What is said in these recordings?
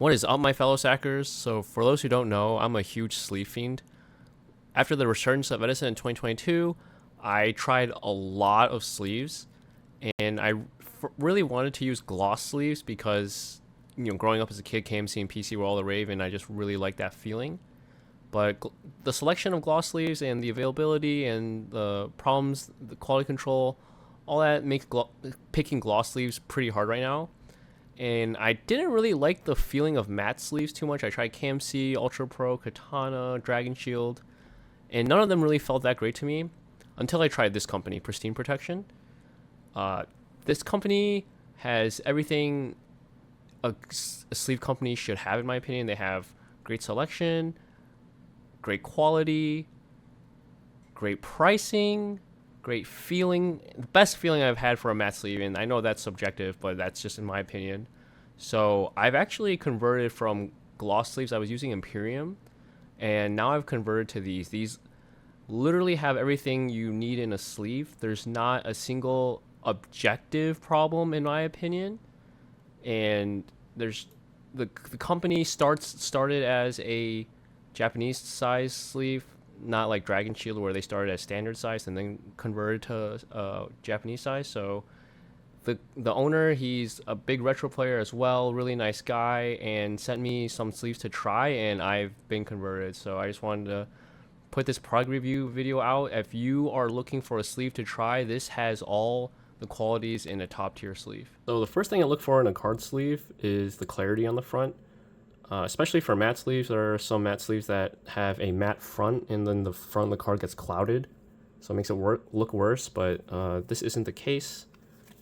What is up, my fellow sackers? So, for those who don't know, I'm a huge sleeve fiend. After the resurgence of Edison in 2022, I tried a lot of sleeves, and really wanted to use gloss sleeves because, growing up as a kid, KMC and PC were all the rave, and I just really liked that feeling. But the selection of gloss sleeves and the availability and the problems, the quality control, all that makes picking gloss sleeves pretty hard right now. And I didn't really like the feeling of matte sleeves too much. I tried KMC, Ultra Pro, Katana, Dragon Shield, and none of them really felt that great to me until I tried this company, Pristine Protection. This company has everything a sleeve company should have, in my opinion. They have great selection, great quality, great pricing, great feeling. The best feeling I've had for a matte sleeve, and I know that's subjective, but that's just in my opinion. So I've actually converted from gloss sleeves. I was using Imperium, and now I've converted to these. These literally have everything you need in a sleeve. There's not a single objective problem, in my opinion. And there's the company started as a Japanese size sleeve, not like Dragon Shield where they started as standard size and then converted to Japanese size. So the owner, he's a big retro player as well, really nice guy, and sent me some sleeves to try, and I've been converted. So I just wanted to put this product review video out. If you are looking for a sleeve to try, this has all the qualities in a top tier sleeve. So the first thing I look for in a card sleeve is the clarity on the front. Especially for matte sleeves, there are some matte sleeves that have a matte front and then the front of the card gets clouded, so it makes it look worse, but this isn't the case.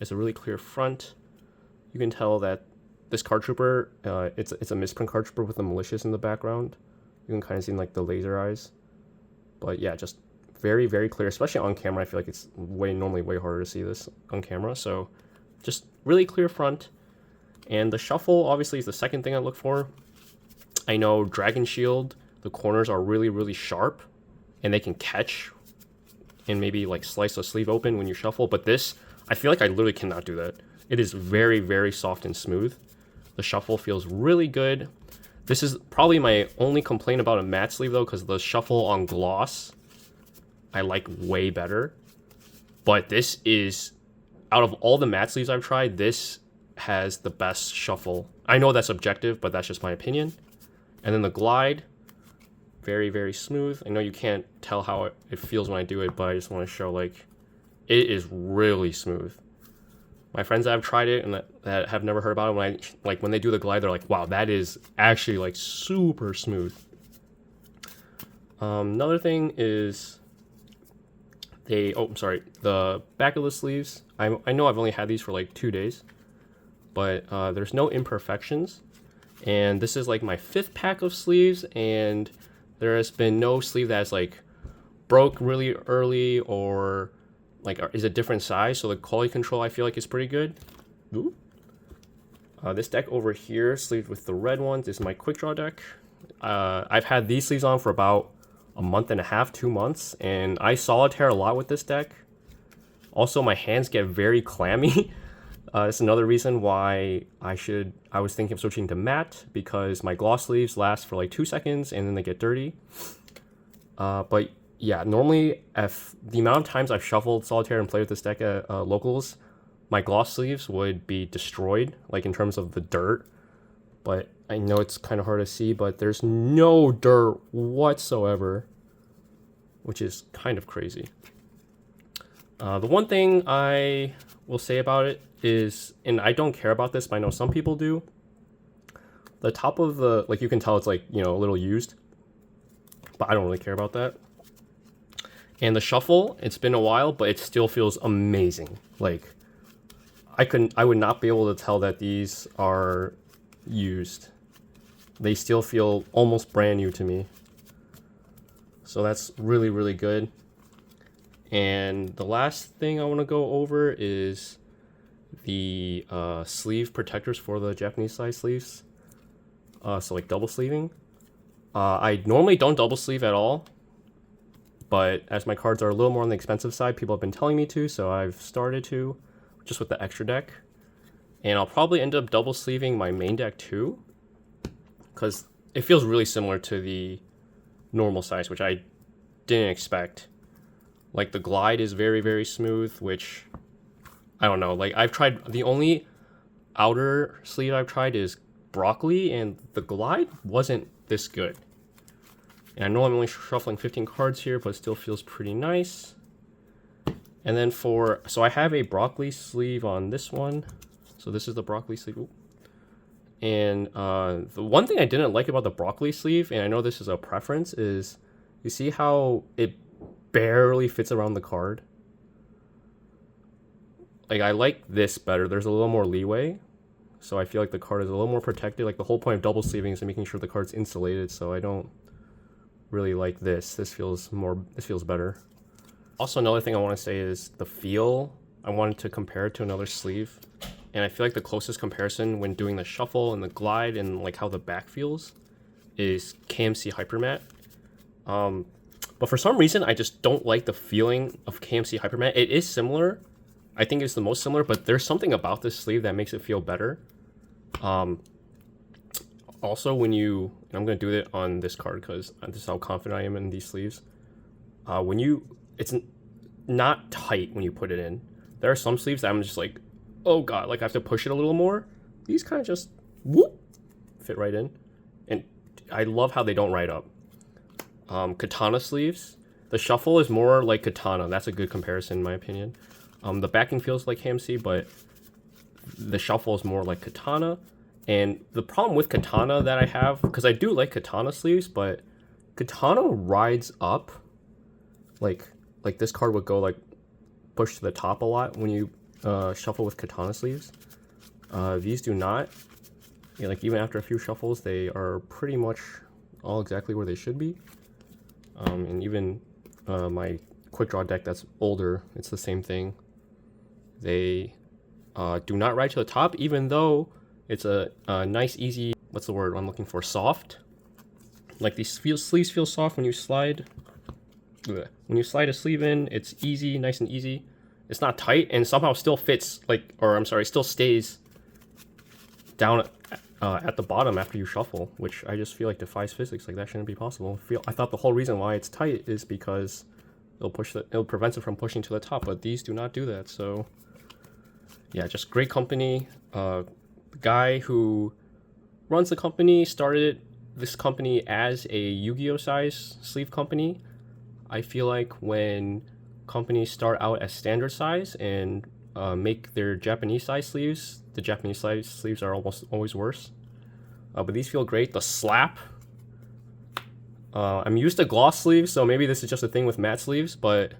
It's a really clear front. You can tell that this card trooper, it's a misprint card trooper with a malicious in the background. You can kind of see like the laser eyes, but yeah, just very, very clear, especially on camera. I feel like it's normally way harder to see this on camera, so just really clear front. And the shuffle obviously is the second thing I look for. I know Dragon Shield, the corners are really, really sharp and they can catch and maybe like slice a sleeve open when you shuffle, but this, I feel like I literally cannot do that. It is very, very soft and smooth. The shuffle feels really good. This is probably my only complaint about a matte sleeve though, because the shuffle on gloss I like way better. But this is, out of all the matte sleeves I've tried, this has the best shuffle. I know that's objective, but that's just my opinion. And then the glide, very, very smooth. I know you can't tell how it feels when I do it, but I just want to show, like, it is really smooth. My friends that have tried it and that have never heard about it, when they do the glide, they're like, wow, that is actually like super smooth. Another thing is the back of the sleeves. I know I've only had these for like 2 days, but there's no imperfections. And this is like my 5th pack of sleeves, and there has been no sleeve that's like broke really early or like is a different size. So the quality control I feel like is pretty good. Ooh. This deck over here, sleeved with the red ones, is my quick draw deck. I've had these sleeves on for about a month and a half, 2 months, and I solitaire a lot with this deck. Also, my hands get very clammy. That's another reason why I was thinking of switching to matte, because my gloss sleeves last for like 2 seconds and then they get dirty. But yeah, normally if the amount of times I've shuffled solitaire and played with this deck at locals, my gloss sleeves would be destroyed, like in terms of the dirt. But I know it's kind of hard to see, but there's no dirt whatsoever, which is kind of crazy. The one thing I will say about it is, and I don't care about this, but I know some people do, the top of the, like, you can tell it's like, a little used, but I don't really care about that. And the shuffle, it's been a while, but it still feels amazing. Like, I would not be able to tell that these are used. They still feel almost brand new to me. So that's really, really good. And the last thing I want to go over is the sleeve protectors for the Japanese size sleeves. So like double sleeving. I normally don't double sleeve at all, but as my cards are a little more on the expensive side, people have been telling me to, so I've started to, just with the extra deck. And I'll probably end up double sleeving my main deck too. because it feels really similar to the normal size, which I didn't expect. Like the glide is very, very smooth, which I don't know. Like I've tried, the only outer sleeve I've tried is broccoli, and the glide wasn't this good. And I know I'm only shuffling 15 cards here, but it still feels pretty nice. And then so I have a broccoli sleeve on this one. So this is the broccoli sleeve. Ooh. And the one thing I didn't like about the broccoli sleeve, and I know this is a preference, is you see how it barely fits around the card? Like I like this better. There's a little more leeway. So I feel like the card is a little more protected. Like the whole point of double sleeving is making sure the card's insulated, so I don't really like this. This feels better. Also, another thing I want to say is the feel. I wanted to compare it to another sleeve, and I feel like the closest comparison when doing the shuffle and the glide and like how the back feels is KMC Hypermat. But for some reason, I just don't like the feeling of KMC Hypermat. It is similar. I think it's the most similar, but there's something about this sleeve that makes it feel better. Also, when and I'm going to do it on this card because this is how confident I am in these sleeves. It's not tight when you put it in. There are some sleeves that I'm just like, oh god, like I have to push it a little more. These kind of just whoop, fit right in. And I love how they don't ride up. Katana sleeves. The shuffle is more like katana. That's a good comparison in my opinion. The backing feels like KMC, but the shuffle is more like katana. And the problem with katana that I have, because I do like katana sleeves, but katana rides up. Like this card would go like push to the top a lot when you shuffle with katana sleeves. These do not. Yeah, like even after a few shuffles, they are pretty much all exactly where they should be. And even my quick draw deck that's older, it's the same thing. They do not ride to the top, even though it's a nice, easy, what's the word I'm looking for, soft. Like these sleeves feel soft when you slide. When you slide a sleeve in, it's easy, nice and easy. It's not tight and somehow still fits, still stays down at the bottom after you shuffle, which I just feel like defies physics. Like that shouldn't be possible. I thought the whole reason why it's tight is because it'll prevent it from pushing to the top, but these do not do that. So yeah, just great company. The guy who runs the company started this company as a Yu-Gi-Oh size sleeve company. I feel like when companies start out as standard size and make their Japanese size sleeves, the Japanese size sleeves are almost always worse. But these feel great. The slap. I'm used to gloss sleeves, so maybe this is just a thing with matte sleeves, but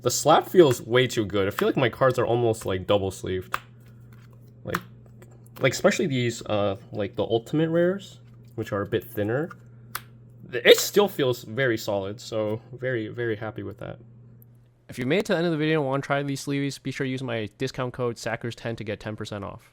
the slap feels way too good. I feel like my cards are almost like double sleeved. Like especially these like the ultimate rares, which are a bit thinner. It still feels very solid, so very, very happy with that. If you made it to the end of the video and want to try these sleeves, be sure to use my discount code SACKERS10 to get 10% off.